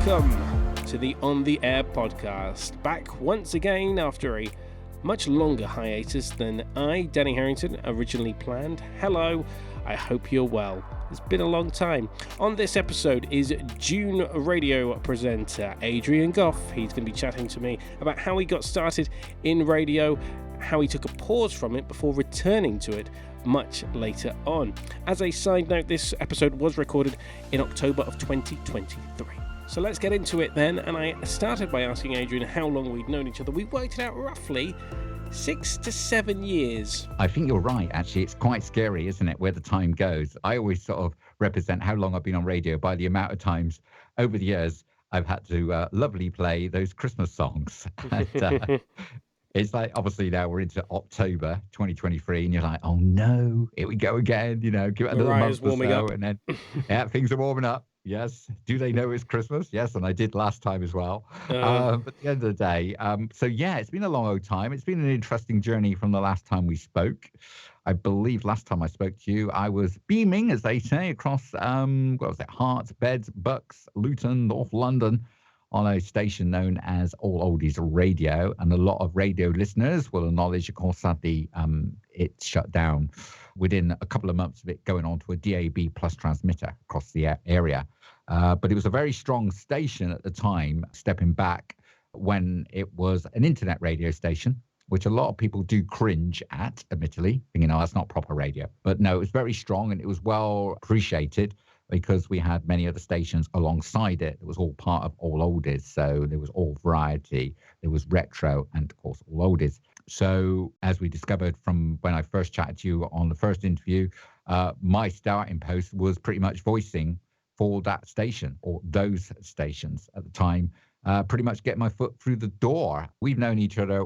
welcome to the On The Air podcast. Back once again after a much longer hiatus than I, Danny Harrington, originally planned. Hello, I hope you're well. It's been a long time. On this episode is Dune Radio presenter Adrian Gough. He's going to be chatting to me about how he got started in radio, how he took a pause from it before returning to it much later on. As a side note, this episode was recorded in October of 2023. So let's get into it then, and I started by asking Adrian how long we'd known each other. We worked it out roughly 6 to 7 years. I think you're right, actually. It's quite scary, isn't it, where the time goes? I always sort of represent how long I've been on radio by the amount of times over the years I've had to lovely play those Christmas songs. And, it's like, obviously now we're into October 2023 and you're like, oh no, here we go again, give it a little month or so. And then, things are warming up. Yes. Do they know it's Christmas? Yes. And I did last time as well. But at the end of the day, it's been a long old time. It's been an interesting journey from the last time we spoke. I believe last time I spoke to you, I was beaming, as they say, across, Herts, Beds, Bucks, Luton, North London, on a station known as All Oldies Radio. And a lot of radio listeners will acknowledge, of course, that it shut down within a couple of months of it going on to a DAB plus transmitter across the area. But it was a very strong station at the time, stepping back when it was an internet radio station, which a lot of people do cringe at, admittedly, thinking, oh, that's not proper radio. But no, it was very strong and it was well appreciated because we had many other stations alongside it. It was all part of All Oldies. So there was all variety, there was retro, and of course, All Oldies. So as we discovered from when I first chatted to you on the first interview, my starting post was pretty much voicing for that station or those stations at the time, pretty much get my foot through the door. We've known each other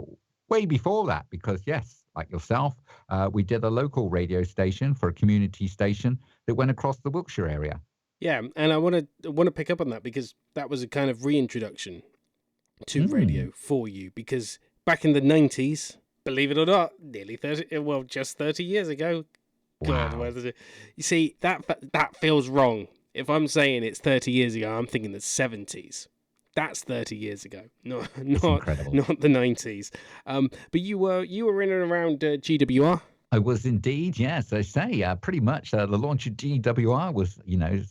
way before that because, yes, like yourself, we did a local radio station for a community station that went across the Wiltshire area. Yeah, and I want to pick up on that because that was a kind of reintroduction to radio for you, because back in the 90s, believe it or not, just 30 years ago. Wow. God, you see, that feels wrong. If I'm saying it's 30 years ago, I'm thinking the 70s. That's 30 years ago, not the 90s. But you were in and around GWR. I was indeed, yes. I say pretty much the launch of GWR was,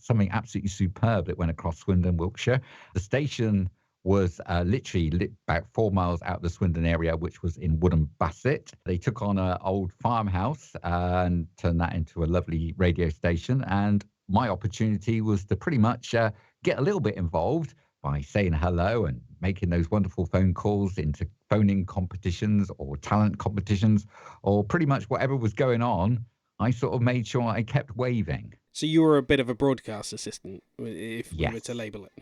something absolutely superb that went across Swindon, Wiltshire. The station was literally about 4 miles out of the Swindon area, which was in Woodham Bassett. They took on an old farmhouse and turned that into a lovely radio station. And my opportunity was to pretty much get a little bit involved by saying hello and making those wonderful phone calls into phoning competitions or talent competitions or pretty much whatever was going on. I sort of made sure I kept waving. So you were a bit of a broadcast assistant, if we were to label it.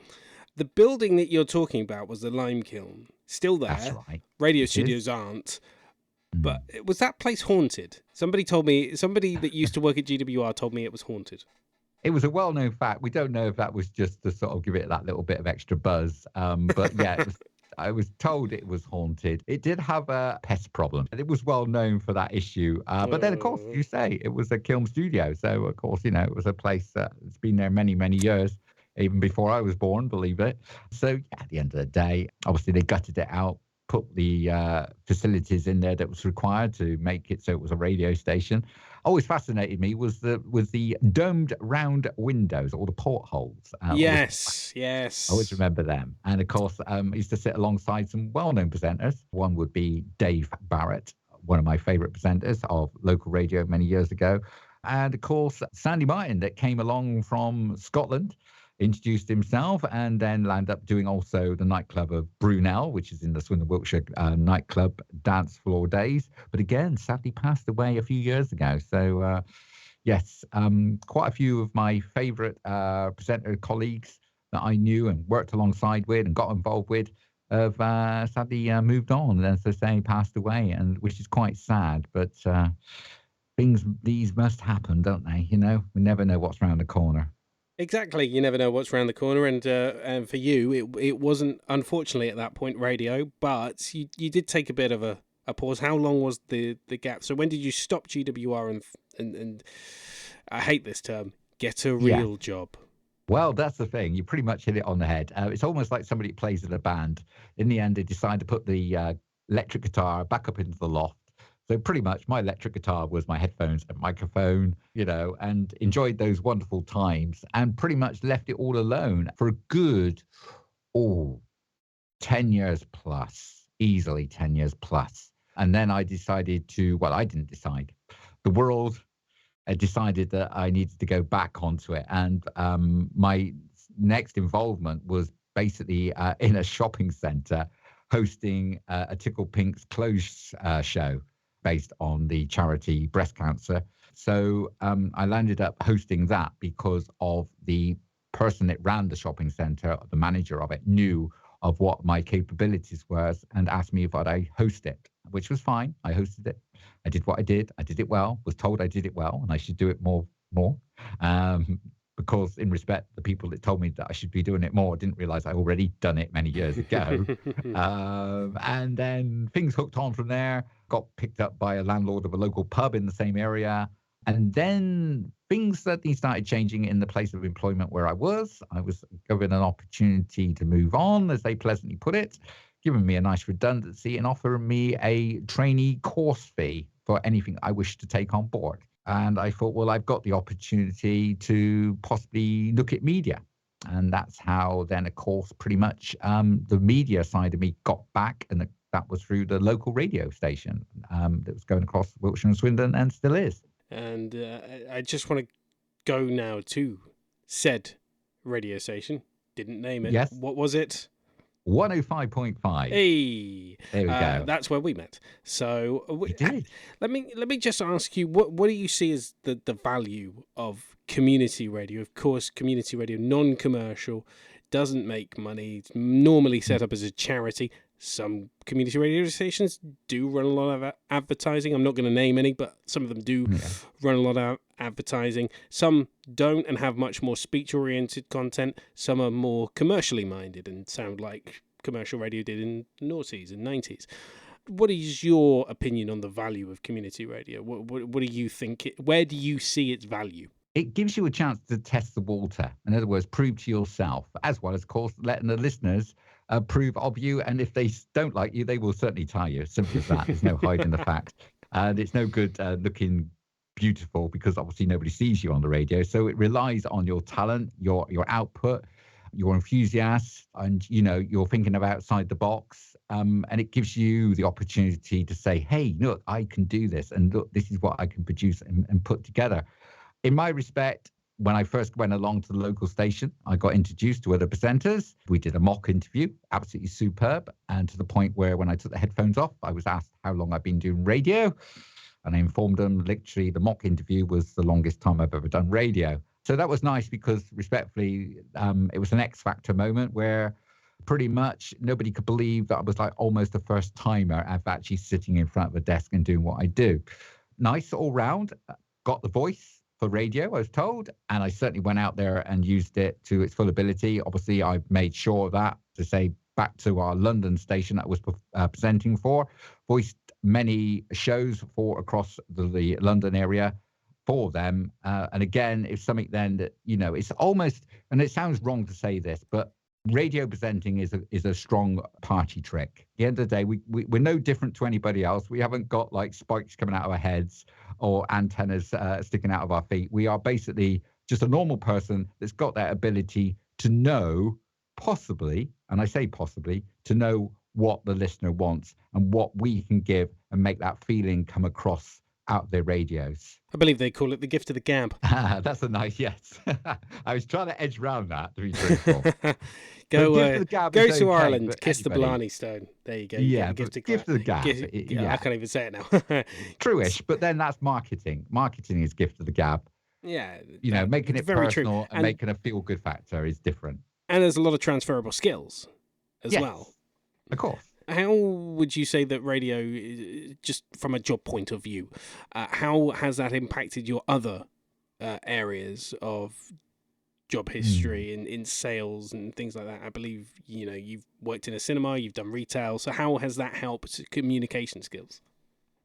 The building that you're talking about was the lime kiln. Still there. That's right. Radio studios aren't. But was that place haunted? Somebody that used to work at GWR told me it was haunted. It was a well-known fact. We don't know if that was just to sort of give it that little bit of extra buzz. But yeah, I was told it was haunted. It did have a pest problem. It was well known for that issue. But then, of course, you say it was a kiln studio. So, of course, it was a place that's been there many, many years, even before I was born, believe it. So yeah, at the end of the day, obviously they gutted it out, put the facilities in there that was required to make it so it was a radio station. Always fascinated me was the domed round windows or the portholes. Yes. I always remember them. And of course, I used to sit alongside some well-known presenters. One would be Dave Barrett, one of my favorite presenters of local radio many years ago. And of course, Sandy Martin that came along from Scotland, introduced himself and then landed up doing also the nightclub of Brunel, which is in the Swindon, Wiltshire nightclub dance floor days. But again, sadly passed away a few years ago. So, yes, quite a few of my favourite presenter colleagues that I knew and worked alongside with and got involved with have sadly moved on and, as I say, passed away, and which is quite sad. But these must happen, don't they? We never know what's around the corner. Exactly. You never know what's around the corner. And for you, it wasn't, unfortunately, at that point, radio, but you did take a bit of a pause. How long was the gap? So when did you stop GWR and I hate this term, get a real job? Well, that's the thing. You pretty much hit it on the head. It's almost like somebody plays in a band. In the end, they decide to put the electric guitar back up into the loft. So pretty much my electric guitar was my headphones and microphone, and enjoyed those wonderful times and pretty much left it all alone for a good, 10 years plus, easily 10 years plus. And then I decided I didn't decide. The world decided that I needed to go back onto it. And my next involvement was basically in a shopping centre hosting a Tickle Pink's clothes show based on the charity breast cancer. So I landed up hosting that because of the person that ran the shopping centre, the manager of it, knew of what my capabilities was and asked me if I'd host it, which was fine. I hosted it. I did what I did. I did it well, was told I did it well, and I should do it more. Because in respect, the people that told me that I should be doing it more didn't realize I already done it many years ago. And then things hooked on from there, got picked up by a landlord of a local pub in the same area. And then things suddenly started changing in the place of employment where I was. I was given an opportunity to move on, as they pleasantly put it, giving me a nice redundancy and offering me a trainee course fee for anything I wished to take on board. And I thought, well, I've got the opportunity to possibly look at media. And that's how then, of course, pretty much the media side of me got back. And that was through the local radio station that was going across Wiltshire and Swindon and still is. And I just want to go now to said radio station. Didn't name it. Yes. What was it? 105.5. Hey, there we go. That's where we met. So we did. Let me just ask you, what do you see as the value of community radio? Of course, community radio, non-commercial, doesn't make money. It's normally set up as a charity. Some community radio stations do run a lot of advertising. I'm not going to name any, but some of them do run a lot of advertising. Some don't and have much more speech-oriented content. Some are more commercially minded and sound like commercial radio did in the noughties and 90s. What is your opinion on the value of community radio? What do you think? Where do you see its value? It gives you a chance to test the water. In other words, prove to yourself, as well as, of course, letting the listeners approve of you. And if they don't like you, they will certainly tell you. Simple as that. There's no hiding the fact. And it's no good looking beautiful because obviously nobody sees you on the radio. So it relies on your talent, your output, your enthusiasm, and, you're thinking of outside the box. And it gives you the opportunity to say, hey, look, I can do this. And look, this is what I can produce and put together. In my respect, when I first went along to the local station, I got introduced to other presenters. We did a mock interview, absolutely superb. And to the point where when I took the headphones off, I was asked how long I've been doing radio. And I informed them literally the mock interview was the longest time I've ever done radio. So that was nice because respectfully, it was an X Factor moment where pretty much nobody could believe that I was like almost a first timer of actually sitting in front of a desk and doing what I do. Nice all round, got the voice for radio, I was told, and I certainly went out there and used it to its full ability. Obviously, I made sure of that to say back to our London station that I was presenting for, voiced many shows for across the London area for them. And again, it's something then that, it's almost, and it sounds wrong to say this, but radio presenting is a strong party trick. At the end of the day, we're no different to anybody else. We haven't got like spikes coming out of our heads or antennas sticking out of our feet. We are basically just a normal person that's got that ability to know, possibly, and I say possibly, to know what the listener wants and what we can give and make that feeling come across out their radios. I believe they call it the gift of the gab. That's a nice, yes. I was trying to edge around that, to be truthful. Go to Ireland, kiss the Blarney Stone. There you go. Yeah, gift of the gab. Yeah, I can't even say it now. True-ish, but then that's marketing. Marketing is gift of the gab. Yeah. Making it very personal true. and making a feel-good factor is different. And there's a lot of transferable skills as well. Of course. How would you say that radio, just from a job point of view, how has that impacted your other areas of job history in sales and things like that? I believe, you've worked in a cinema, you've done retail. So how has that helped communication skills?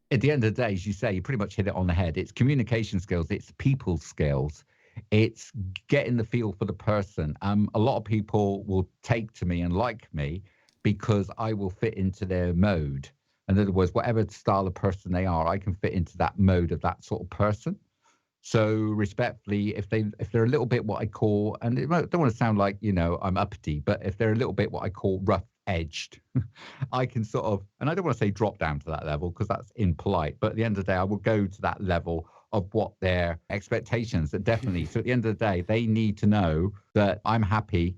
At the end of the day, as you say, you pretty much hit it on the head. It's communication skills. It's people skills. It's getting the feel for the person. A lot of people will take to me and like me because I will fit into their mode. In other words, whatever style of person they are, I can fit into that mode of that sort of person. So respectfully, if they're a little bit what I call, and I don't want to sound like, I'm uppity, but if they're a little bit what I call rough edged, I can sort of, and I don't want to say drop down to that level because that's impolite, but at the end of the day, I will go to that level of what their expectations are definitely. So at the end of the day, they need to know that I'm happy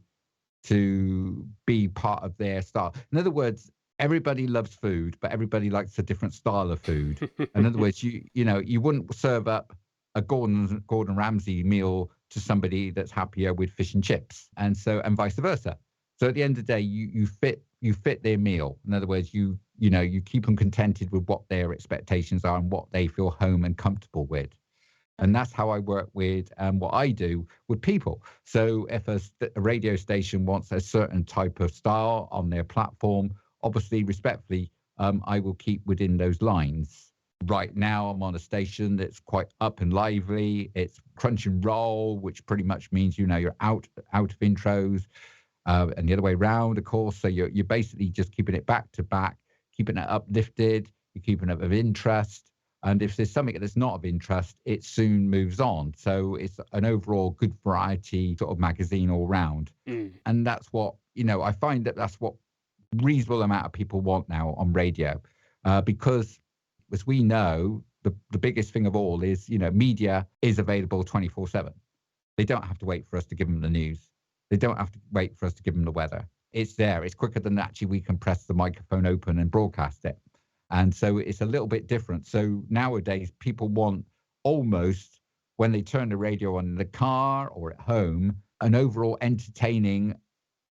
to be part of their style. In other words, everybody loves food, but everybody likes a different style of food. In other words, you wouldn't serve up a Gordon Ramsay meal to somebody that's happier with fish and chips, and vice versa. So at the end of the day, you fit their meal. In other words, you keep them contented with what their expectations are and what they feel home and comfortable with. And that's how I work with what I do with people. So if a radio station wants a certain type of style on their platform, obviously, respectfully, I will keep within those lines. Right now, I'm on a station that's quite up and lively. It's crunch and roll, which pretty much means, you're out of intros, and the other way around, of course. So you're basically just keeping it back to back, keeping it uplifted, you're keeping it of interest. And if there's something that's not of interest, it soon moves on. So it's an overall good variety sort of magazine all round. And that's what, I find that's what reasonable amount of people want now on radio, because as we know, the biggest thing of all is, media is available 24/7. They don't have to wait for us to give them the news. They don't have to wait for us to give them the weather. It's there. It's quicker than actually we can press the microphone open and broadcast it. And so it's a little bit different. So nowadays, people want almost, when they turn the radio on in the car or at home, an overall entertaining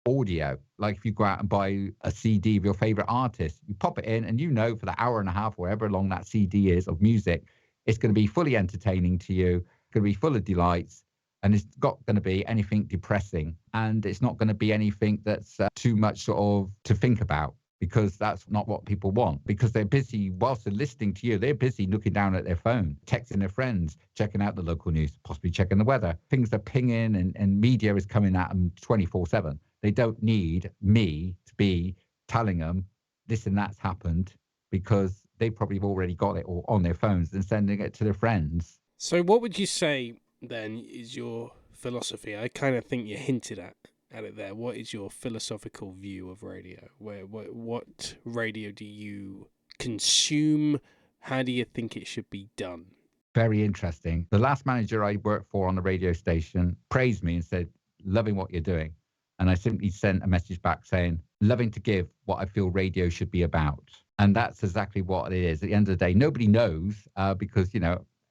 audio. Like if you go out and buy a CD of your favorite artist, you pop it in and for the hour and a half, wherever long that CD is of music, it's going to be fully entertaining to you, going to be full of delights, and it's not going to be anything depressing, and it's not going to be anything that's too much sort of to think about, because that's not what people want, because they're busy, whilst they're listening to you, they're busy looking down at their phone, texting their friends, checking out the local news, possibly checking the weather. Things are pinging and media is coming at them 24/7. They don't need me to be telling them this and that's happened, because they probably have already got it all on their phones and sending it to their friends. So what would you say then is your philosophy? I kind of think you hinted at it there. What is your philosophical view of radio? What radio do you consume? How do you think it should be done? Very interesting. The last manager I worked for on the radio station praised me and said, loving what you're doing. And I simply sent a message back saying, loving to give what I feel radio should be about. And that's exactly what it is. At the end of the day, nobody knows because,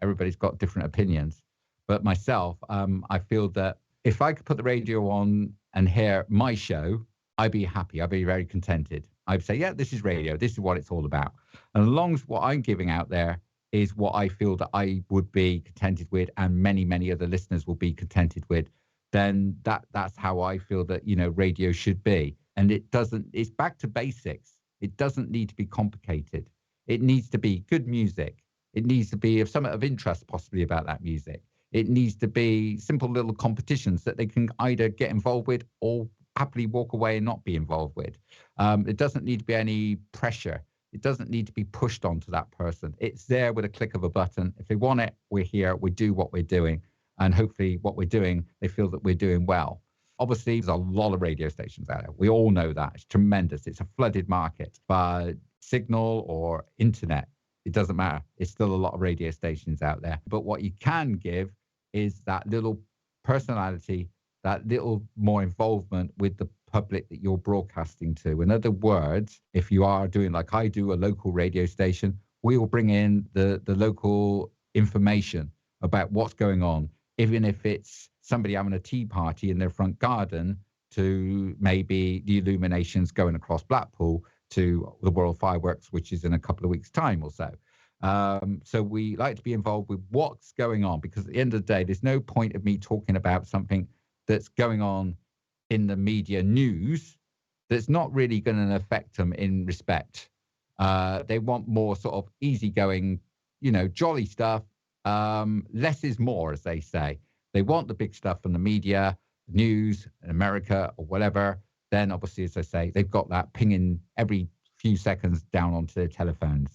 everybody's got different opinions. But myself, I feel that if I could put the radio on and hear my show, I'd be happy. I'd be very contented. I'd say, yeah, this is radio. This is what it's all about. And as long as what I'm giving out there is what I feel that I would be contented with, and many, many other listeners will be contented with, then that's how I feel that, radio should be. And it's back to basics. It doesn't need to be complicated. It needs to be good music. It needs to be of somewhat of interest possibly about that music. It needs to be simple little competitions that they can either get involved with or happily walk away and not be involved with. It doesn't need to be any pressure. It doesn't need to be pushed onto that person. It's there with a click of a button. If they want it, we're here. We do what we're doing. And hopefully what we're doing, they feel that we're doing well. Obviously, there's a lot of radio stations out there. We all know that. It's tremendous. It's a flooded market. But signal or internet, it doesn't matter. It's still a lot of radio stations out there. But what you can give is that little personality, that little more involvement with the public that you're broadcasting to. In other words, if you are doing like I do, a local radio station, we will bring in the local information about what's going on, even if it's somebody having a tea party in their front garden, to maybe the illuminations going across Blackpool to the World Fireworks, which is in a couple of weeks' time or so. So we like to be involved with what's going on, because at the end of the day, there's no point of me talking about something that's going on in the media news that's not really going to affect them in respect. They want more sort of easygoing, jolly stuff. Less is more, as they say. They want the big stuff from the media, news, America or whatever. Then obviously, as I say, they've got that pinging every few seconds down onto their telephones.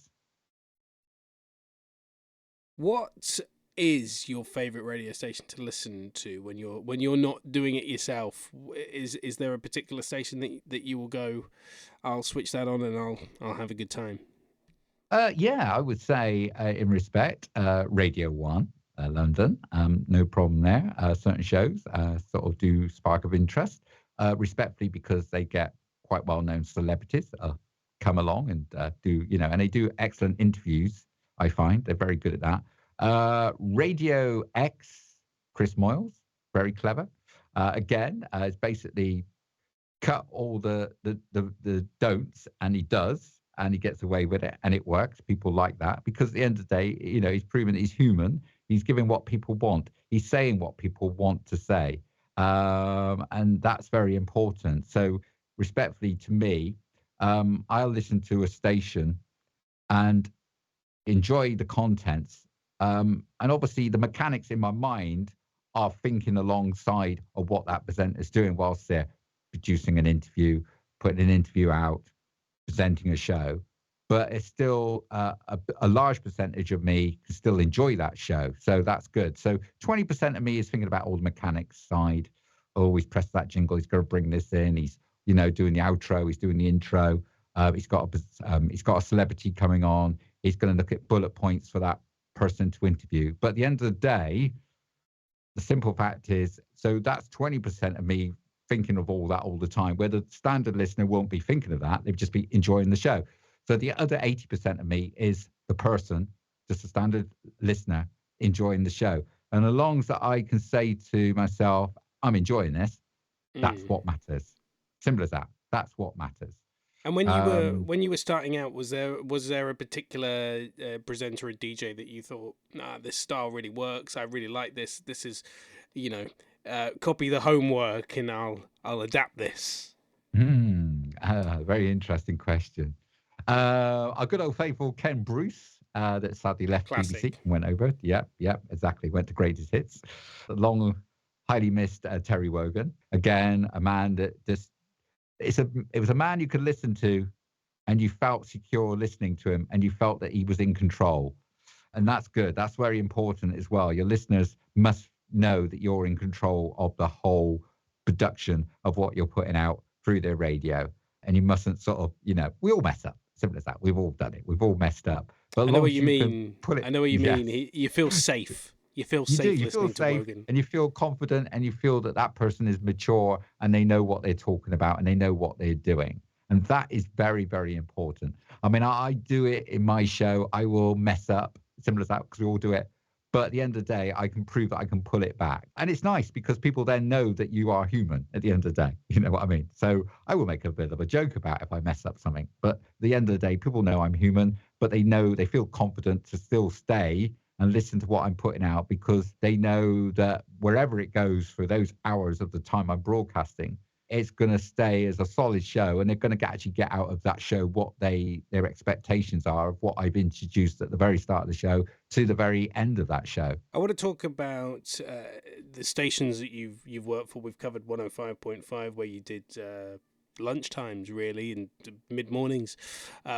What is your favorite radio station to listen to when you're not doing it yourself? Is there a particular station that you will go, I'll switch that on and I'll have a good time? Yeah, I would say in respect, Radio 1, London, no problem there. Certain shows sort of do spark of interest, respectfully, because they get quite well-known celebrities come along and do, and they do excellent interviews, I find. They're very good at that. Radio X, Chris Moyles, very clever. Again, it's basically cut all the don'ts, and he does. And he gets away with it, and it works. People like that because at the end of the day, he's proven that he's human. He's giving what people want. He's saying what people want to say, and that's very important. So, respectfully to me, I'll listen to a station and enjoy the contents, and obviously the mechanics in my mind are thinking alongside of what that presenter's doing whilst they're producing an interview, putting an interview out, presenting a show, but it's still a large percentage of me can still enjoy that show. So that's good. So 20% of me is thinking about all the mechanics side. Always press that jingle. He's got to bring this in. He's, doing the outro. He's doing the intro. He's got a celebrity coming on. He's going to look at bullet points for that person to interview. But at the end of the day, the simple fact is, so that's 20% of me thinking of all that all the time, where the standard listener won't be thinking of that. They'd just be enjoying the show. So the other 80% of me is the person, just a standard listener, enjoying the show. And as long as I can say to myself, I'm enjoying this, that's what matters. Simple as that. That's what matters. And when you were starting out, was there a particular presenter or DJ that you thought, this style really works, I really like this. This is, copy the homework and I'll adapt this? Very interesting question. Our good old faithful Ken Bruce, that sadly left Classic. BBC and went over. Yep, exactly. Went to Greatest Hits. Long, highly missed Terry Wogan. Again, a man that just it was a man you could listen to, and you felt secure listening to him, and you felt that he was in control, and that's good. That's very important as well. Your listeners must know that you're in control of the whole production of what you're putting out through their radio, and you mustn't sort of, we all mess up. Simple as that. We've all done it. We've all messed up. But I know what you mean. I know what you mean. You feel safe. You feel safe listening to Wogan. And you feel confident, and you feel that person is mature, and they know what they're talking about, and they know what they're doing. And that is very, very important. I mean, I do it in my show. I will mess up, simple as that, because we all do it. But at the end of the day, I can prove that I can pull it back. And it's nice because people then know that you are human at the end of the day. You know what I mean? So I will make a bit of a joke about if I mess up something. But at the end of the day, people know I'm human, but they feel confident to still stay and listen to what I'm putting out, because they know that wherever it goes for those hours of the time I'm broadcasting, it's going to stay as a solid show, and they're going to actually get out of that show what their expectations are of what I've introduced at the very start of the show to the very end of that show. I want to talk about the stations that you've worked for. We've covered 105.5, where you did lunchtimes really and mid-mornings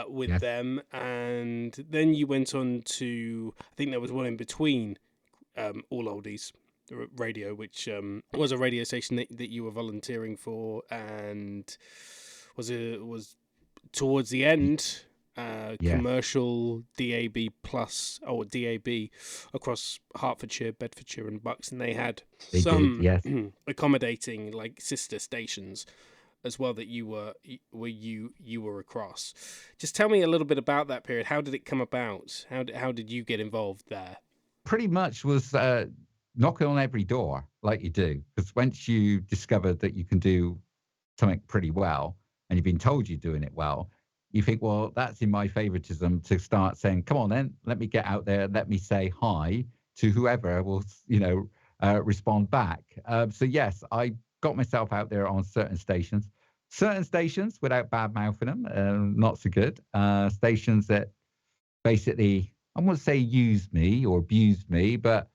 with them, and then you went on to, I think there was one in between, All Oldies Radio, which was a radio station that you were volunteering for, and was towards the end commercial DAB plus or DAB across Hertfordshire, Bedfordshire and Bucks, and they had some accommodating like sister stations as well that you were across. Just tell me a little bit about that period. How did it come about? How did you get involved there? Pretty much was knocking on every door like you do, because once you discovered that you can do something pretty well and you've been told you're doing it well, you think, well, that's in my favoritism to start saying, come on then, let me get out there, let me say hi to whoever will respond back. So yes, I got myself out there on certain stations without bad mouthing them, not so good stations that basically, I won't say used me or abused me, but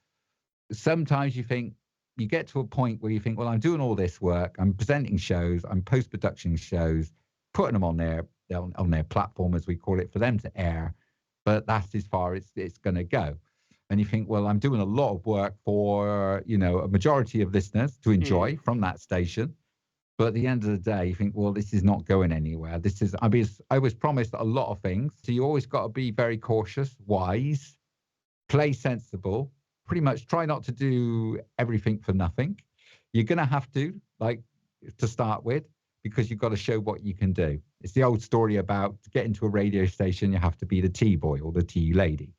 sometimes you think you get to a point where you think, well, I'm doing all this work, I'm presenting shows, I'm post-production shows, putting them on their platform, as we call it, for them to air, but that's as far as it's going to go. And you think, well, I'm doing a lot of work for, a majority of listeners to enjoy from that station. But at the end of the day, you think, well, this is not going anywhere. I was promised a lot of things. So you always got to be very cautious, wise, play sensible, pretty much try not to do everything for nothing. You're going to have to start with, because you've got to show what you can do. It's the old story about to get into a radio station, you have to be the tea boy or the tea lady.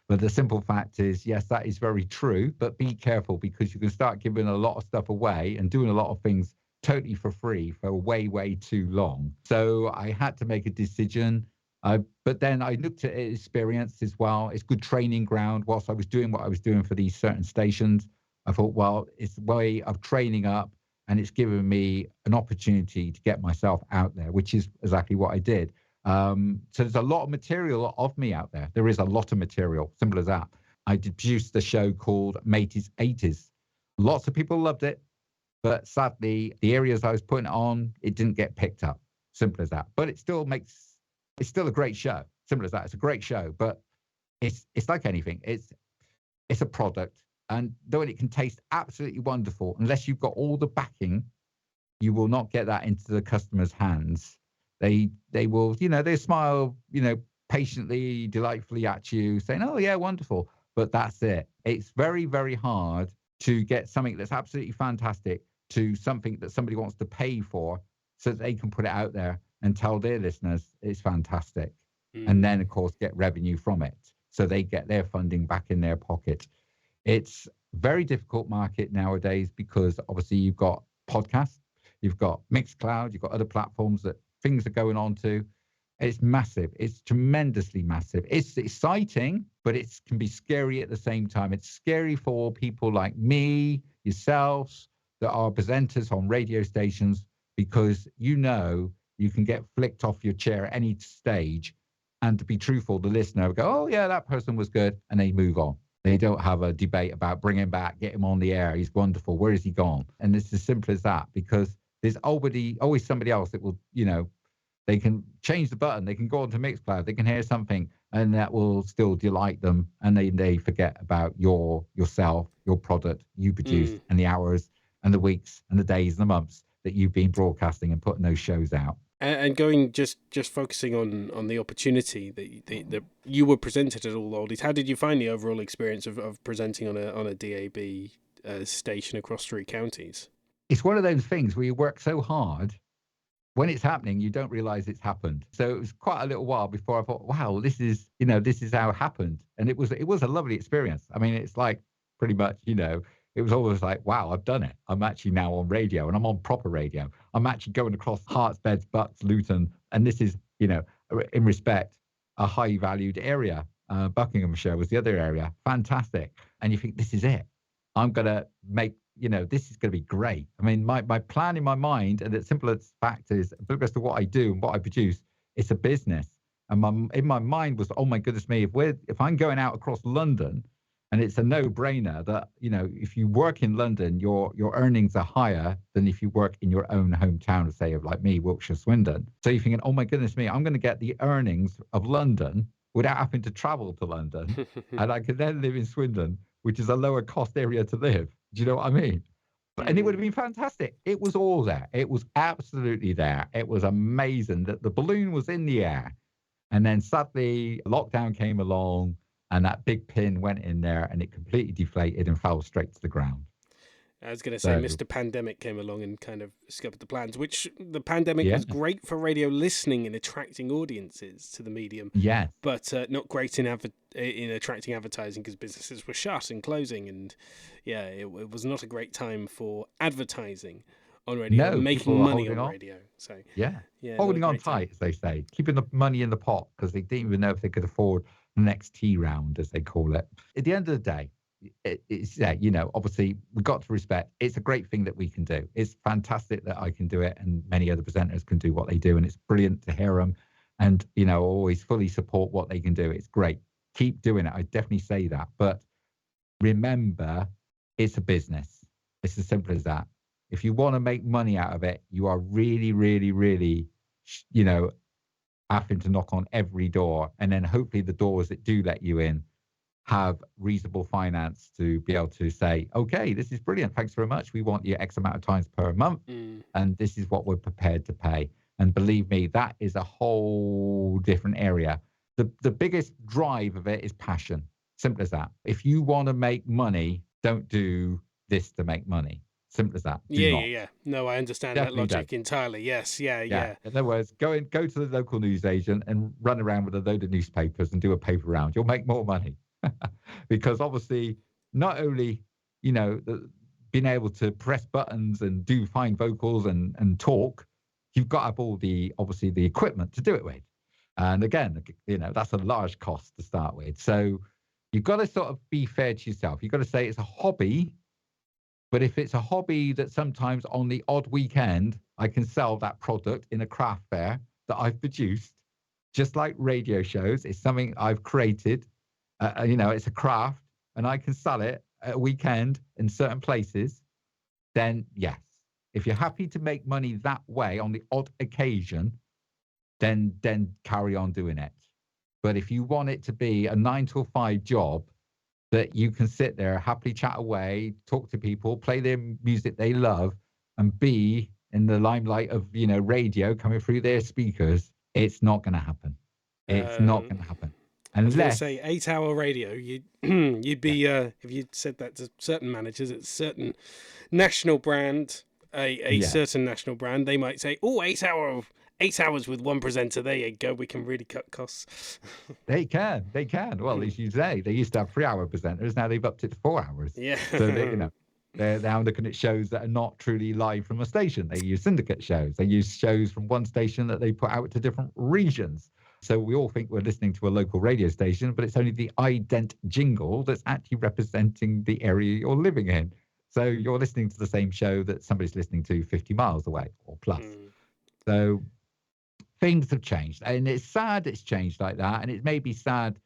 But the simple fact is, yes, that is very true, but be careful, because you can start giving a lot of stuff away and doing a lot of things totally for free for way, way too long. So I had to make a decision. But then I looked at experience as well. It's good training ground. Whilst I was doing what I was doing for these certain stations, I thought, well, it's a way of training up, and it's given me an opportunity to get myself out there, which is exactly what I did. So there's a lot of material of me out there. There is a lot of material, simple as that. I produced a show called Mateys 80s. Lots of people loved it, but sadly, the areas I was putting it on, it didn't get picked up. Simple as that. But it's still a great show. Simple as that. It's a great show, but it's like anything. It's a product, and though it can taste absolutely wonderful, unless you've got all the backing, you will not get that into the customer's hands. They will, they smile, patiently, delightfully at you, saying, "Oh yeah, wonderful," but that's it. It's very, very hard to get something that's absolutely fantastic to something that somebody wants to pay for, so that they can put it out there and tell their listeners it's fantastic. And then, of course, get revenue from it, so they get their funding back in their pocket. It's a very difficult market nowadays, because obviously you've got podcasts, you've got Mixcloud, you've got other platforms that things are going on to. It's massive. It's tremendously massive. It's exciting, but it can be scary at the same time. It's scary for people like me, yourselves, that are presenters on radio stations, because you can get flicked off your chair at any stage, and to be truthful, the listener will go, "Oh yeah, that person was good," and they move on. They don't have a debate about bring him back, get him on the air, he's wonderful, where is he gone? And it's as simple as that, because there's always somebody else that will, they can change the button, they can go onto Mixcloud, they can hear something, and that will still delight them, and they forget about yourself, your product you produced, and the hours and the weeks and the days and the months that you've been broadcasting and putting those shows out. And going just focusing on the opportunity that you were presented at All Oldies, how did you find the overall experience of presenting on a DAB station across 3 counties? It's one of those things where you work so hard, when it's happening, you don't realize it's happened. So it was quite a little while before I thought, wow, this is how it happened. And it was a lovely experience. I mean, it's like pretty much, it was always like, wow, I've done it. I'm actually now on radio, and I'm on proper radio. I'm actually going across Herts, Beds, Bucks, Luton. And this is, in respect, a high valued area. Buckinghamshire was the other area. Fantastic. And you think, this is it. I'm going to make, this is going to be great. I mean, my plan in my mind, and the simplest fact is, because of what I do and what I produce, it's a business. And in my mind was, oh my goodness me, if I'm going out across London, and it's a no-brainer that, if you work in London, your earnings are higher than if you work in your own hometown, say, of like me, Wiltshire, Swindon. So you're thinking, oh my goodness me, I'm going to get the earnings of London without having to travel to London. And I could then live in Swindon, which is a lower cost area to live. Do you know what I mean? And it would have been fantastic. It was all there. It was absolutely there. It was amazing that the balloon was in the air. And then suddenly lockdown came along, and that big pin went in there, and it completely deflated and fell straight to the ground. I was going to say, Mr. Pandemic came along and kind of scuppered the plans, which the pandemic was great for radio listening and attracting audiences to the medium. Yes. But not great in attracting advertising, because businesses were shut and closing. And yeah, it was not a great time for advertising on radio, making money on radio. So yeah, holding on tight, as they say, keeping the money in the pot, because they didn't even know if they could afford the next tea round, as they call it. At the end of the day, it's obviously we've got to respect. It's a great thing that we can do. It's fantastic that I can do it, and many other presenters can do what they do, and it's brilliant to hear them. And always fully support what they can do. It's great. Keep doing it. I definitely say that. But remember, it's a business. It's as simple as that. If you want to make money out of it, you are really, really, really, having to knock on every door. And then hopefully the doors that do let you in have reasonable finance to be able to say, okay, this is brilliant. Thanks very much. We want you X amount of times per month. And this is what we're prepared to pay. And believe me, that is a whole different area. The biggest drive of it is passion. Simple as that. If you want to make money, don't do this to make money. Simple as that. Do not. Yeah. No, I understand Definitely that logic don't. entirely. Yes, yeah. In other words, go to the local newsagent and run around with a load of newspapers and do a paper round. You'll make more money. Because obviously, not only, being able to press buttons and do fine vocals and talk, you've got to have all the equipment to do it with. And again, that's a large cost to start with. So you've got to sort of be fair to yourself. You've got to say it's a hobby, but if it's a hobby that sometimes on the odd weekend, I can sell that product in a craft fair that I've produced, just like radio shows. It's something I've created. It's a craft, and I can sell it at a weekend in certain places, then yes. If you're happy to make money that way on the odd occasion, then carry on doing it. But if you want it to be a 9 to 5 job that you can sit there, happily chat away, talk to people, play their music they love, and be in the limelight of, radio coming through their speakers, it's not going to happen. It's not going to happen. I was going to say 8-hour radio. You'd be if you said that to certain managers, it's a certain national brand, a certain national brand. They might say, "Oh, 8 hours with one presenter. There you go. We can really cut costs." They can. Well, as you say, they used to have 3-hour presenters. Now they've upped it to 4 hours. Yeah. So they're now looking at shows that are not truly live from a station. They use syndicate shows. They use shows from one station that they put out to different regions. So we all think we're listening to a local radio station, but it's only the ident jingle that's actually representing the area you're living in. So you're listening to the same show that somebody's listening to 50 miles away or plus. So things have changed. And it's sad it's changed like that. And it may be sad.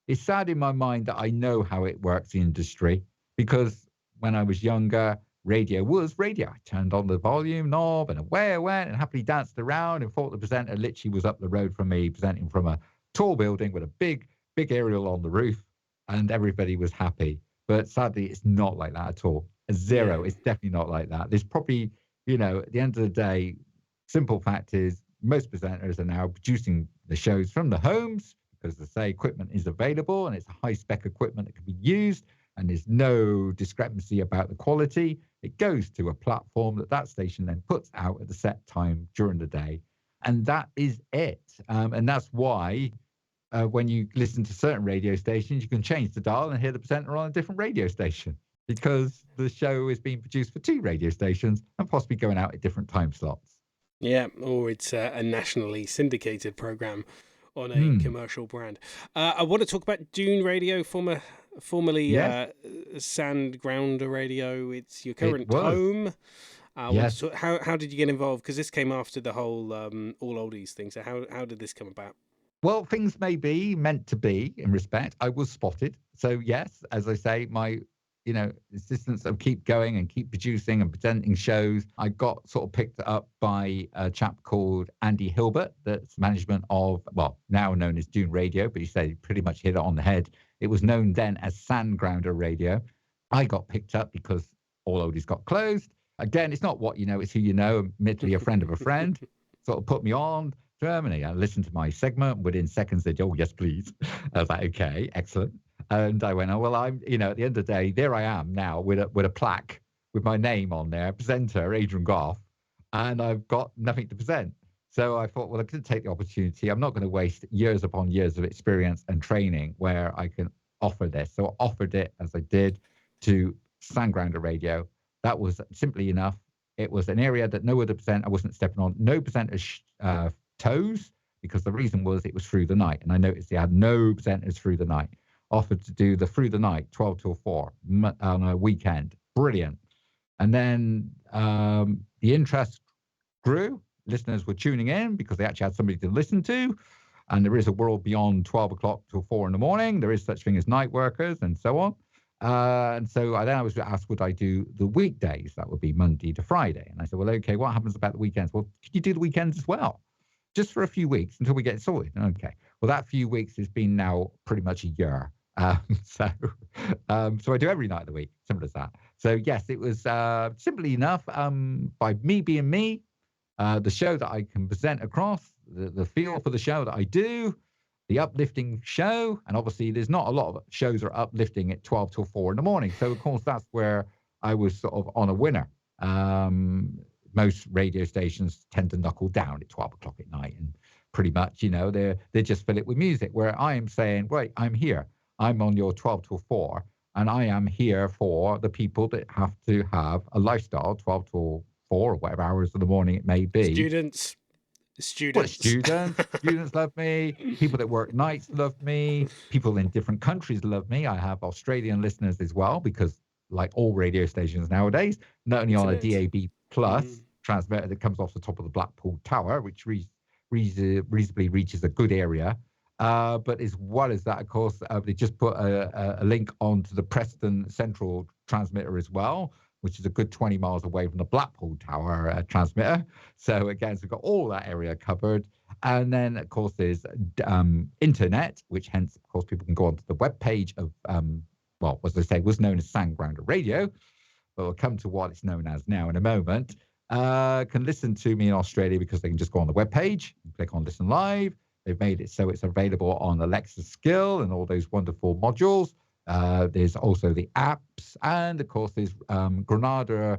It's sad in my mind that I know how it works, the industry, because when I was younger, radio was radio. I turned on the volume knob and away I went and happily danced around and thought the presenter literally was up the road from me, presenting from a tall building with a big aerial on the roof, and everybody was happy. But sadly, it's not like that at all. Zero. It's definitely not like that. There's probably, at the end of the day, simple fact is most presenters are now producing the shows from the homes because they say equipment is available and it's a high spec equipment that can be used. And there's no discrepancy about the quality. It goes to a platform that station then puts out at the set time during the day. And that is it. And that's why when you listen to certain radio stations, you can change the dial and hear the presenter on a different radio station because the show is being produced for 2 radio stations and possibly going out at different time slots. Yeah, or it's a nationally syndicated program on a commercial brand. I want to talk about Dune Radio, formerly Sand Grounder Radio. It's your current home. Yes. How did you get involved? Because this came after the whole All Oldies thing. So how did this come about? Well, things may be meant to be in respect. I was spotted. So yes, as I say, my insistence of keep going and keep producing and presenting shows, I got sort of picked up by a chap called Andy Hilbert, that's management of, now known as Dune Radio, but he said he pretty much hit it on the head. It was known then as Sand Grounder Radio. I got picked up because All Oldies got closed. Again, it's not what you know, it's who you know, admittedly a friend of a friend, sort of put me on Germany. I listened to my segment, within seconds said, "Oh, yes, please." I was like, okay, excellent. And I went, I'm, at the end of the day, there I am now with a plaque with my name on there, presenter, Adrian Gough, and I've got nothing to present. So I thought, well, I could take the opportunity. I'm not going to waste years upon years of experience and training where I can offer this. So I offered it, as I did, to Sand Grounder Radio. That was simply enough. It was an area that no other presenter, I wasn't stepping on, no presenter's toes, because the reason was it was through the night. And I noticed they had no presenters through the night. Offered to do the through the night, 12 till 4 on a weekend. Brilliant. And then the interest grew. Listeners were tuning in because they actually had somebody to listen to. And there is a world beyond 12 o'clock till 4 in the morning. There is such thing as night workers and so on. And so I was asked, would I do the weekdays? That would be Monday to Friday. And I said, well, okay, what happens about the weekends? Well, could you do the weekends as well? Just for a few weeks until we get it sorted. Okay. Well, that few weeks has been now pretty much a year. So I do every night of the week, simple as that. So yes, it was simply enough by me being me, the show that I can present across, the feel for the show that I do, the uplifting show. And obviously there's not a lot of shows are uplifting at 12 till 4 in the morning. So of course that's where I was sort of on a winner. Most radio stations tend to knuckle down at 12 o'clock at night and pretty much, they just fill it with music, where I am saying, right, I'm here. I'm on your 12 till 4, and I am here for the people that have to have a lifestyle, 12 till 4 or whatever hours of the morning it may be. Students. Well, students love me. People that work nights love me. People in different countries love me. I have Australian listeners as well, because like all radio stations nowadays, not only on a DAB plus transmitter that comes off the top of the Blackpool Tower, which reasonably reaches a good area, but as well as that, of course, they just put a link onto the Preston Central transmitter as well, which is a good 20 miles away from the Blackpool Tower transmitter. So again, so we've got all that area covered. And then, of course, there's internet, which hence, of course, people can go onto the webpage of, as I say, was known as Sandgrounder Radio, but we'll come to what it's known as now in a moment. Can listen to me in Australia because they can just go on the webpage and click on Listen Live. They've made it so it's available on Alexa Skill and all those wonderful modules. There's also the apps, and of course there's Granada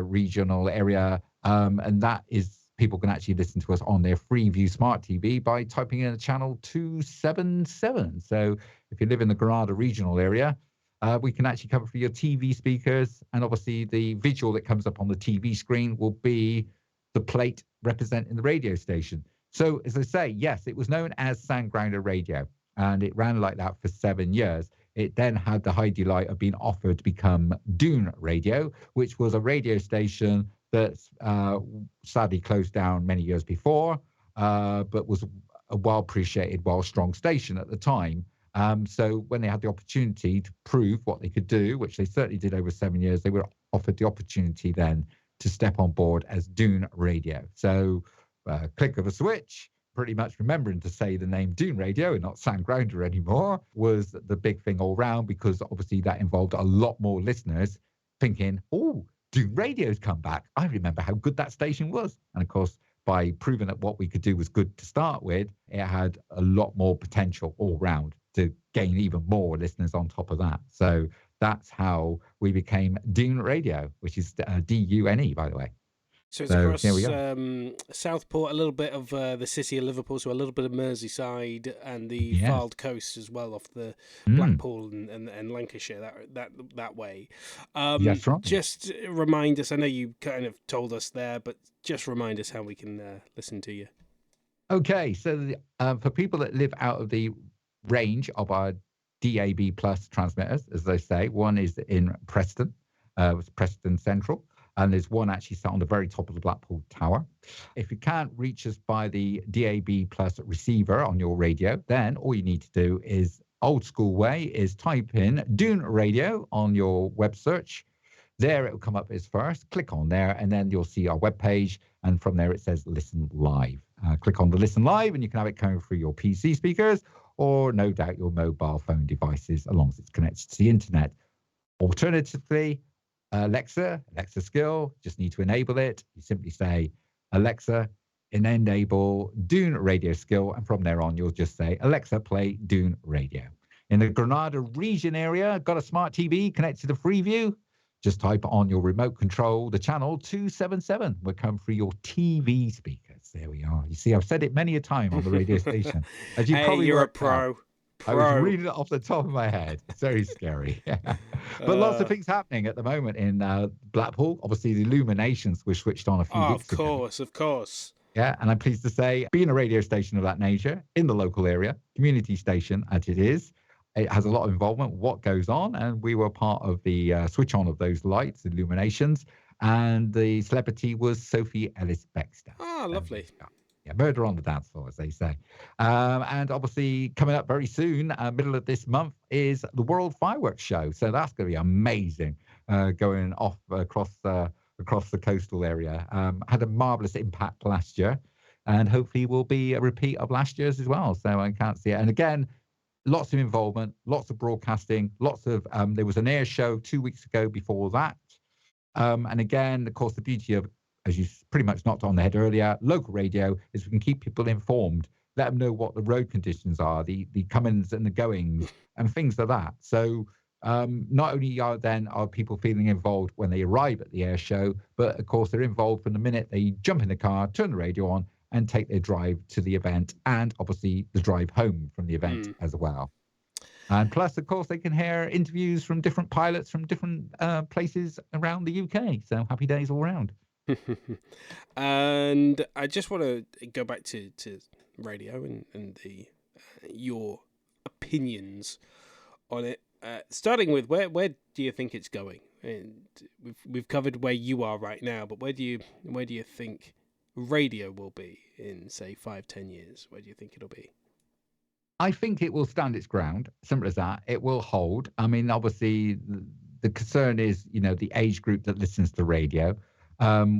regional area, and that is people can actually listen to us on their Freeview Smart TV by typing in a channel 277. So if you live in the Granada regional area, we can actually cover for your TV speakers, and obviously the visual that comes up on the TV screen will be the plate representing the radio station. So as I say, yes, it was known as Sandgrounder Radio, and it ran like that for 7 years. It then had the high delight of being offered to become Dune Radio, which was a radio station that sadly closed down many years before, but was a well-appreciated, well-strong station at the time. So when they had the opportunity to prove what they could do, which they certainly did over 7 years, they were offered the opportunity then to step on board as Dune Radio. So click of a switch, pretty much remembering to say the name Dune Radio and not Sandgrounder anymore was the big thing all round, because obviously that involved a lot more listeners thinking, oh, Dune Radio's come back. I remember how good that station was. And of course, by proving that what we could do was good to start with, it had a lot more potential all round to gain even more listeners on top of that. So that's how we became Dune Radio, which is DUNE, by the way. So it's across Southport, a little bit of the city of Liverpool, so a little bit of Merseyside and the Fylde coast as well, off the Blackpool and Lancashire, that way. That's right. Just remind us, I know you kind of told us there, but just remind us how we can listen to you. Okay, so for people that live out of the range of our DAB plus transmitters, as they say, one is in Preston, Preston Central. And there's one actually sat on the very top of the Blackpool Tower. If you can't reach us by the DAB plus receiver on your radio, then all you need to do is old school way is type in Dune Radio on your web search. There it will come up as first. Click on there, and then you'll see our webpage. And from there it says Listen Live. Click on the Listen Live, and you can have it coming through your PC speakers or no doubt your mobile phone devices, as long as it's connected to the internet. Alternatively, Alexa skill, just need to enable it. You simply say, Alexa, enable Dune Radio skill, and from there on, you'll just say, Alexa, play Dune Radio. In the Granada region area, got a smart TV connected to Freeview? Just type on your remote control the channel 277. We'll come through your TV speakers. There we are. You see, I've said it many a time on the radio station. As you probably you're a pro. I was reading it off the top of my head. It's very scary. But lots of things happening at the moment in Blackpool. Obviously, the illuminations were switched on a few weeks ago. Of course. Yeah, and I'm pleased to say, being a radio station of that nature in the local area, community station as it is, it has a lot of involvement with what goes on, and we were part of the switch on of those lights, illuminations, and the celebrity was Sophie Ellis-Bextor. Oh, lovely. Yeah, murder on the dance floor, as they say. And obviously, coming up very soon, middle of this month, is the World Fireworks Show. So that's going to be amazing, going off across the coastal area. Had a marvelous impact last year, and hopefully will be a repeat of last year's as well. So I can't see it. And again, lots of involvement, lots of broadcasting, lots of. There was an air show 2 weeks ago before that. And again, of course, the beauty of, as you pretty much knocked on the head earlier, local radio is we can keep people informed, let them know what the road conditions are, the comings and the goings, and things like that. So not only are people feeling involved when they arrive at the air show, but of course they're involved from the minute they jump in the car, turn the radio on, and take their drive to the event, and obviously the drive home from the event as well. And plus, of course, they can hear interviews from different pilots from different places around the UK. So happy days all round. And I just want to go back to radio and your opinions on it. Starting with where do you think it's going? And we've covered where you are right now, but where do you think radio will be in, say, 5-10 years? Where do you think it'll be? I think it will stand its ground. Simple as that. It will hold. I mean, obviously, the concern is, the age group that listens to radio.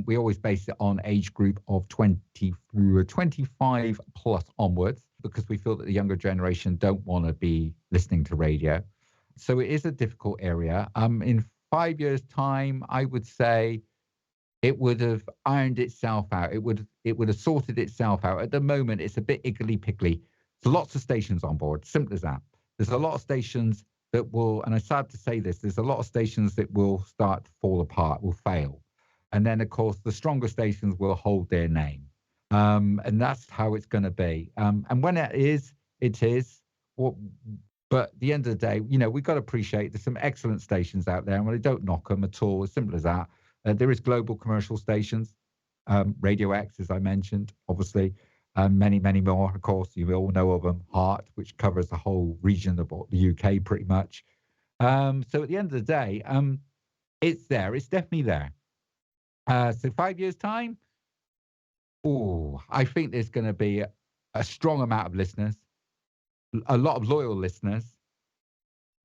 We always base it on age group of 20 through 25 plus onwards, because we feel that the younger generation don't want to be listening to radio. So it is a difficult area. In 5 years' time, I would say it would have ironed itself out. It would have sorted itself out. At the moment, it's a bit iggly-piggly. There's lots of stations on board, simple as that. There's a lot of stations that will, and I'm sad to say this, there's a lot of stations that will start to fall apart, will fail. And then, of course, the stronger stations will hold their name. And that's how it's going to be. And when it is, it is. But at the end of the day, we've got to appreciate there's some excellent stations out there, and we don't knock them at all, as simple as that. There is global commercial stations, Radio X, as I mentioned, obviously. And many, many more, of course. You all know of them. Heart, which covers the whole region of the UK pretty much. So at the end of the day, it's there. It's definitely there. So 5 years' time, I think there's going to be a strong amount of listeners, a lot of loyal listeners.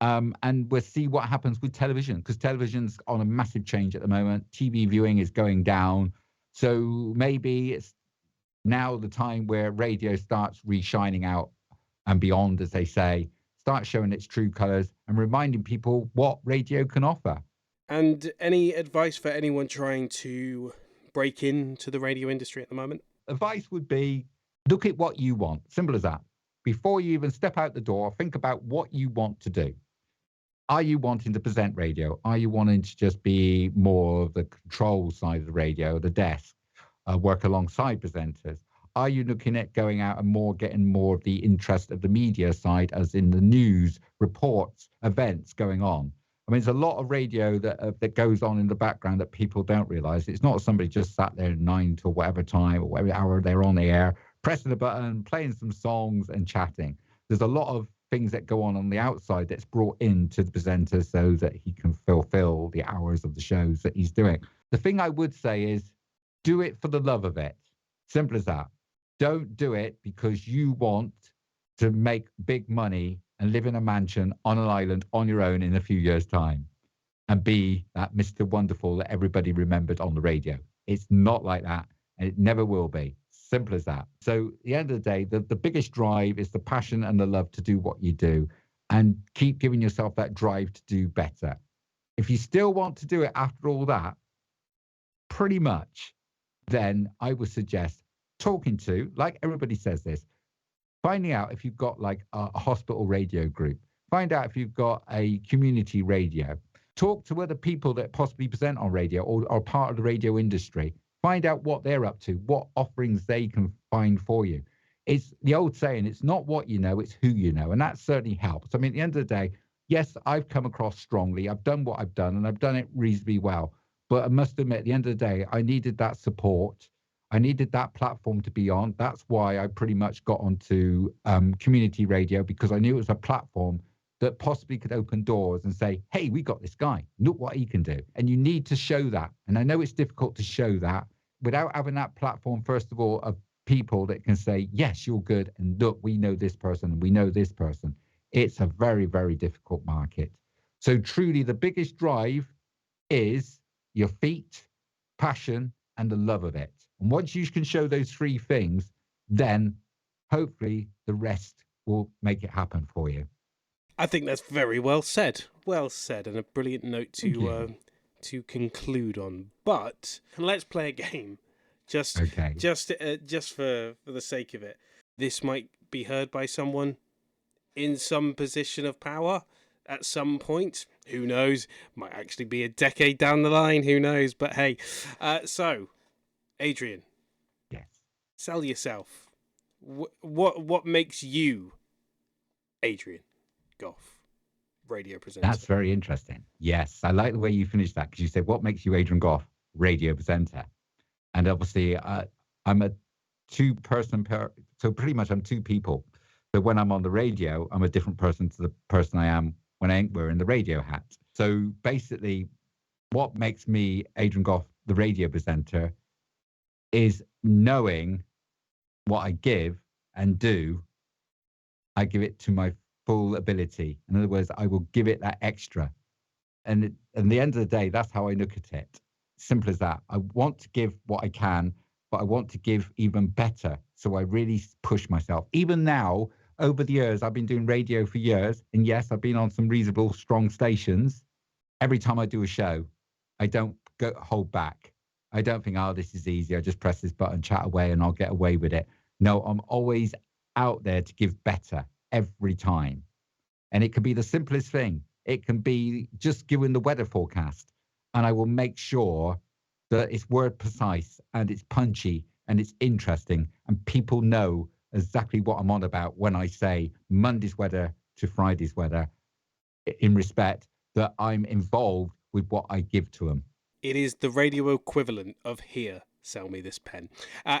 And we'll see what happens with television, because television's on a massive change at the moment. TV viewing is going down. So maybe it's now the time where radio starts re-shining out and beyond, as they say, start showing its true colours and reminding people what radio can offer. And any advice for anyone trying to break into the radio industry at the moment? Advice would be, look at what you want. Simple as that. Before you even step out the door, think about what you want to do. Are you wanting to present radio? Are you wanting to just be more of the control side of the radio, the desk? Work alongside presenters? Are you looking at going out and getting more of the interest of the media side, as in the news, reports, events going on? I mean, there's a lot of radio that goes on in the background that people don't realise. It's not somebody just sat there 9 till whatever time or whatever hour they're on the air, pressing a button, playing some songs and chatting. There's a lot of things that go on the outside that's brought into the presenter so that he can fulfil the hours of the shows that he's doing. The thing I would say is, do it for the love of it. Simple as that. Don't do it because you want to make big money and live in a mansion on an island on your own in a few years' time and be that Mr. Wonderful that everybody remembered on the radio. It's not like that, and it never will be. Simple as that. So at the end of the day, the biggest drive is the passion and the love to do what you do, and keep giving yourself that drive to do better. If you still want to do it after all that, pretty much, then I would suggest talking to, like everybody says this, finding out if you've got like a hospital radio group, find out if you've got a community radio, talk to other people that possibly present on radio or are part of the radio industry, find out what they're up to, what offerings they can find for you. It's the old saying, it's not what you know, it's who you know. And that certainly helps. I mean, at the end of the day, yes, I've come across strongly. I've done what I've done, and I've done it reasonably well. But I must admit, at the end of the day, I needed that support. I needed that platform to be on. That's why I pretty much got onto community radio, because I knew it was a platform that possibly could open doors and say, hey, we got this guy. Look what he can do. And you need to show that. And I know it's difficult to show that without having that platform, first of all, of people that can say, yes, you're good, and look, we know this person, and we know this person. It's a very, very difficult market. So truly, the biggest drive is your feet, passion, and the love of it. And once you can show those three things, then hopefully the rest will make it happen for you. I think that's very well said. Well said, and a brilliant note to conclude on. But let's play a game. Just for the sake of it. This might be heard by someone in some position of power at some point. Who knows? Might actually be a decade down the line. Who knows? But hey, so Adrian, yes, sell yourself. What makes you Adrian Gough, radio presenter? That's very interesting. Yes, I like the way you finished that, because you said, what makes you Adrian Gough, radio presenter? And obviously, I'm a two-person, so pretty much I'm two people. So when I'm on the radio, I'm a different person to the person I am when I ain't wearing the radio hat. So basically, what makes me Adrian Gough, the radio presenter, is knowing what I give and do. I give it to my full ability. In other words, I will give it that extra. And at the end of the day, that's how I look at it. Simple as that. I want to give what I can, but I want to give even better. So I really push myself. Even now, over the years, I've been doing radio for years. And yes, I've been on some reasonable, strong stations. Every time I do a show, I don't hold back. I don't think, oh, this is easy. I just press this button, chat away, and I'll get away with it. No, I'm always out there to give better every time. And it can be the simplest thing. It can be just giving the weather forecast. And I will make sure that it's word precise and it's punchy and it's interesting. And people know exactly what I'm on about when I say Monday's weather to Friday's weather, in respect that I'm involved with what I give to them. It is the radio equivalent of here, sell me this pen.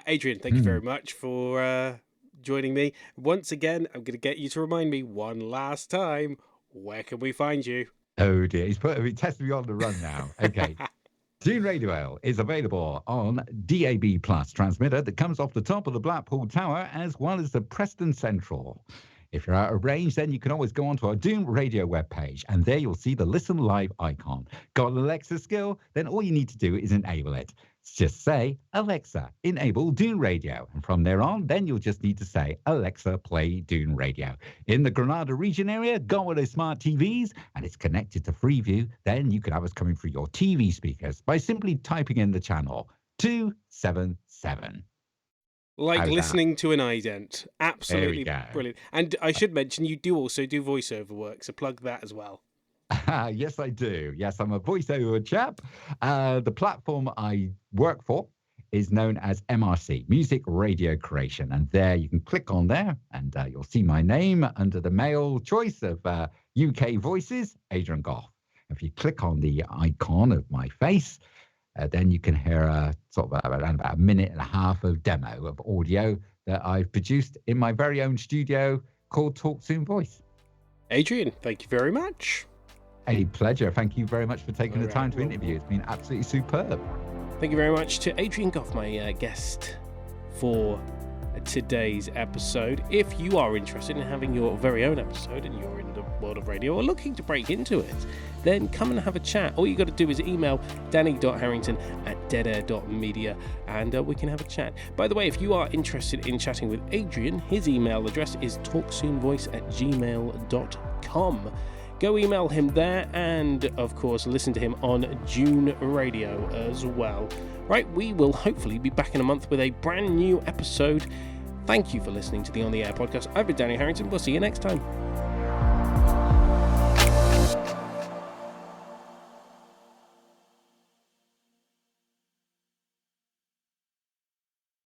Adrian, thank you very much for joining me. Once again, I'm going to get you to remind me one last time, where can we find you? Oh dear, he's testing me on the run now. Okay. Dune Radio is available on DAB Plus transmitter that comes off the top of the Blackpool Tower, as well as the Preston Central. If you're out of range, then you can always go onto our Dune Radio webpage, and there you'll see the Listen Live icon. Got an Alexa skill? Then all you need to do is enable it. Just say, Alexa, enable Dune Radio. And from there on, then you'll just need to say, Alexa, play Dune Radio. In the Granada region area, got one of those smart TVs, and it's connected to Freeview. Then you can have us coming through your TV speakers by simply typing in the channel 277. Like listening to an ident. Absolutely brilliant. And I should mention, you do also do voiceover work, so plug that as well. Yes, I do. Yes, I'm a voiceover chap. The platform I work for is known as MRC, Music Radio Creation. And there you can click on there and you'll see my name under the male choice of UK voices, Adrian Gough. If you click on the icon of my face, then you can hear sort of around about a minute and a half of demo of audio that I've produced in my very own studio called Talk Soon Voice. Adrian, thank you very much. A pleasure. Thank you very much for taking the time to interview. It's been absolutely superb. Thank you very much to Adrian Gough, my guest for today's episode. If you are interested in having your very own episode and you're in the world of radio or looking to break into it, then come and have a chat. All you got to do is email danny.harrington@deadair.media and we can have a chat. By the way, if you are interested in chatting with Adrian, his email address is talksoonvoice@gmail.com. Go email him there and, of course, listen to him on Dune Radio as well. Right, we will hopefully be back in a month with a brand new episode. Thank you for listening to the On The Air podcast. I've been Danny Harrington. We'll see you next time.